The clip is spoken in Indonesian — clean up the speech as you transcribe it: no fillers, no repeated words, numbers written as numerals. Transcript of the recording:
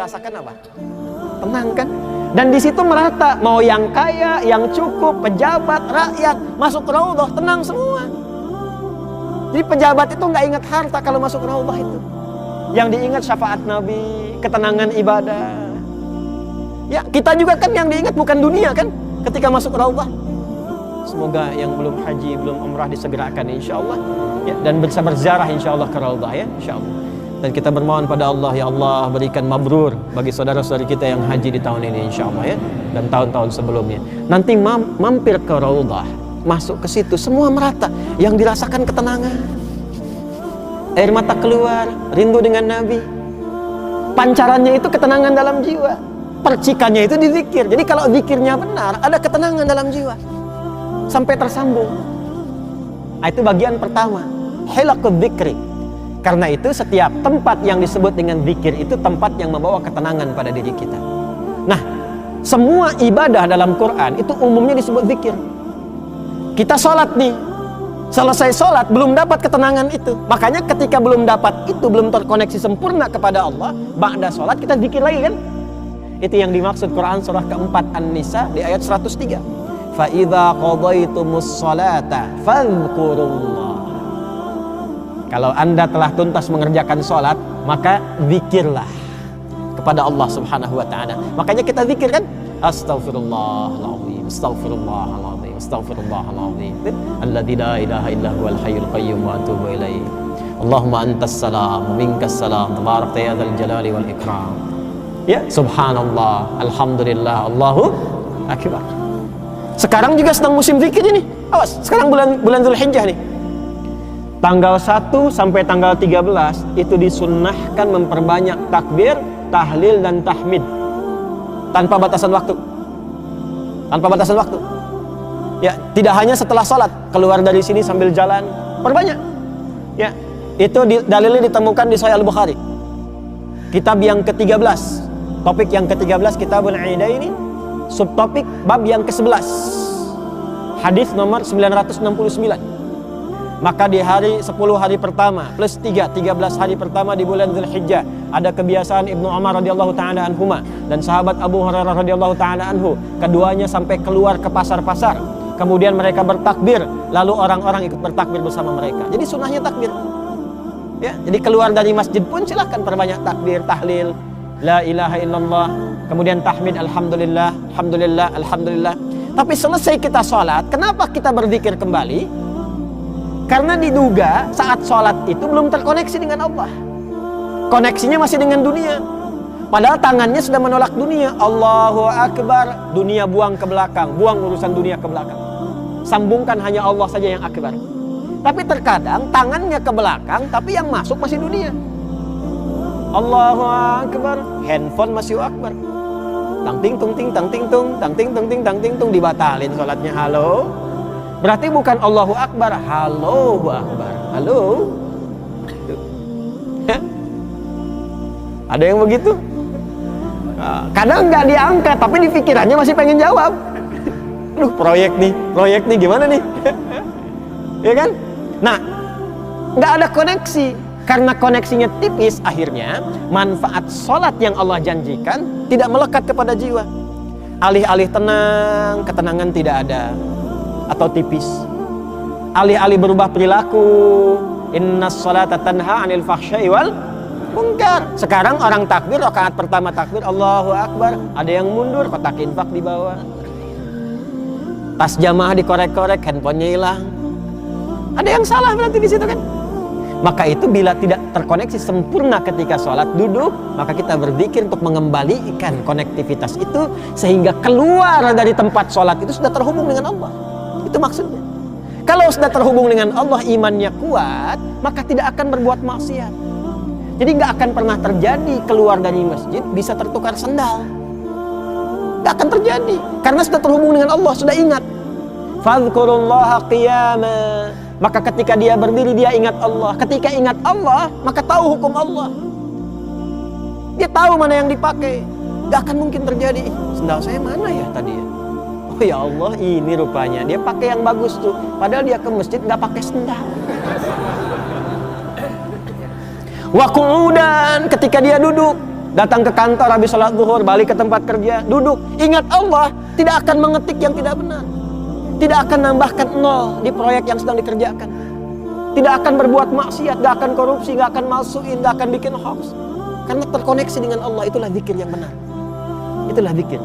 rasakan apa? Tenang kan? Dan di situ merata, mau yang kaya, yang cukup, pejabat, rakyat, masuk raudhah tenang semua. Jadi pejabat itu nggak ingat harta kalau masuk raudhah itu. Yang diingat syafaat Nabi, ketenangan ibadah. Ya, kita juga kan yang diingat bukan dunia kan ketika masuk raudhah. Semoga yang belum haji, belum umrah disegerakan insyaallah ya, dan bisa berziarah insyaallah ke raudhah ya, insyaallah. Dan kita bermohon pada Allah, ya Allah berikan mabrur bagi saudara-saudari kita yang haji di tahun ini insyaallah ya, dan tahun-tahun sebelumnya. Nanti mampir ke raudhah, masuk ke situ semua merata, yang dirasakan ketenangan. Air mata keluar, rindu dengan Nabi. Pancarannya itu ketenangan dalam jiwa. Percikannya itu di zikir. Jadi kalau zikirnya benar, ada ketenangan dalam jiwa. Sampai tersambung. Nah, itu bagian pertama. Hilaqud dzikri. Karena itu setiap tempat yang disebut dengan zikir itu tempat yang membawa ketenangan pada diri kita. Nah, semua ibadah dalam Quran itu umumnya disebut zikir. Kita sholat nih, selesai sholat belum dapat ketenangan itu. Makanya ketika belum dapat itu, belum terkoneksi sempurna kepada Allah, ba'da sholat kita zikir lagi kan? Itu yang dimaksud Quran surah keempat An-Nisa di ayat 103. Fa idza qadaytumus sholata fadhkurullah. Kalau Anda telah tuntas mengerjakan sholat, maka zikirlah kepada Allah Subhanahu wa taala. Makanya kita zikir kan? Astaghfirullahaladzim, astaghfirullahaladzim, astaghfirullahaladzim. Alladzi la ilaha illa huwal hayyul qayyum wa atubu ilaih. Allahumma antas salam wa minkas salam, tabarakta ya dzal jalali wal ikram. Ya, subhanallah, alhamdulillah, Allahu akbar. Sekarang juga sedang musim zikir ini. Awas, sekarang bulan Dzulhijjah nih. Tanggal 1 sampai tanggal 13 itu disunnahkan memperbanyak takbir, tahlil dan tahmid tanpa batasan waktu. Tanpa batasan waktu. Ya, tidak hanya setelah sholat, keluar dari sini sambil jalan, perbanyak. Ya, itu dalilnya ditemukan di Sahih Al-Bukhari. Kitab yang ke-13, topik yang ke-13 Kitabul Idaini, subtopik bab yang ke-11. Hadis nomor 969. Maka di hari 10 hari pertama plus 13 hari pertama di bulan Dzulhijjah ada kebiasaan Ibnu Umar radhiyallahu taala anhuma dan sahabat Abu Hurairah radhiyallahu taala anhu, keduanya sampai keluar ke pasar-pasar. Kemudian mereka bertakbir, lalu orang-orang ikut bertakbir bersama mereka. Jadi sunnahnya takbir. Ya, jadi keluar dari masjid pun silahkan perbanyak takbir, tahlil, la ilaha illallah, kemudian tahmid alhamdulillah, alhamdulillah, alhamdulillah. Tapi selesai kita sholat, kenapa kita berzikir kembali? Karena diduga saat sholat itu belum terkoneksi dengan Allah. Koneksinya masih dengan dunia. Padahal tangannya sudah menolak dunia. Allahu Akbar, dunia buang ke belakang, buang urusan dunia ke belakang. Sambungkan hanya Allah saja yang akbar. Tapi terkadang tangannya ke belakang, tapi yang masuk masih dunia. Allahu Akbar, handphone masih akbar. Tang ting tung ting tang ting tung, tang ting tung ting tang ting tung, dibatalin sholatnya. Halo. Berarti bukan Allahu Akbar, Allahu Akbar. Halo. Ya. Ada yang begitu? Kadang nggak diangkat, tapi di pikirannya masih pengen jawab. Aduh, proyek nih gimana nih? Ya kan? Nah, nggak ada koneksi. Karena koneksinya tipis, akhirnya manfaat sholat yang Allah janjikan tidak melekat kepada jiwa. Alih-alih tenang, ketenangan tidak ada. Atau tipis. Alih-alih berubah perilaku, innas sholata tanha 'anil fahsya'i wal munkar. Sekarang orang takbir, rakaat pertama takbir Allahu Akbar, ada yang mundur, kotak infak di bawah. Tas jamaah dikorek-korek, handphonenya hilang. Ada yang salah berarti di situ kan? Maka itu bila tidak terkoneksi sempurna ketika sholat duduk, maka kita berzikir untuk mengembalikan konektivitas itu sehingga keluar dari tempat sholat itu sudah terhubung dengan Allah. Itu maksudnya. Kalau sudah terhubung dengan Allah, imannya kuat, maka tidak akan berbuat maksiat. Jadi nggak akan pernah terjadi keluar dari masjid bisa tertukar sendal. Nggak akan terjadi karena sudah terhubung dengan Allah, sudah ingat. Fadhkurullaha qiyama. Maka ketika dia berdiri dia ingat Allah. Ketika ingat Allah, maka tahu hukum Allah. Dia tahu mana yang dipakai. Nggak akan mungkin terjadi. Sendal saya mana ya tadi ya? Oh ya Allah, ini rupanya dia pakai yang bagus tuh. Padahal dia ke masjid nggak pakai sendal. Wa qu'udan, ketika dia duduk, Datang ke kantor habis sholat zuhur, balik ke tempat kerja, duduk, ingat Allah, tidak akan mengetik yang tidak benar. Tidak akan nambahkan nol di proyek yang sedang dikerjakan. Tidak akan berbuat maksiat, gak akan korupsi, gak akan malsuin, gak akan bikin hoax. Karena terkoneksi dengan Allah, itulah zikir yang benar. Itulah zikir.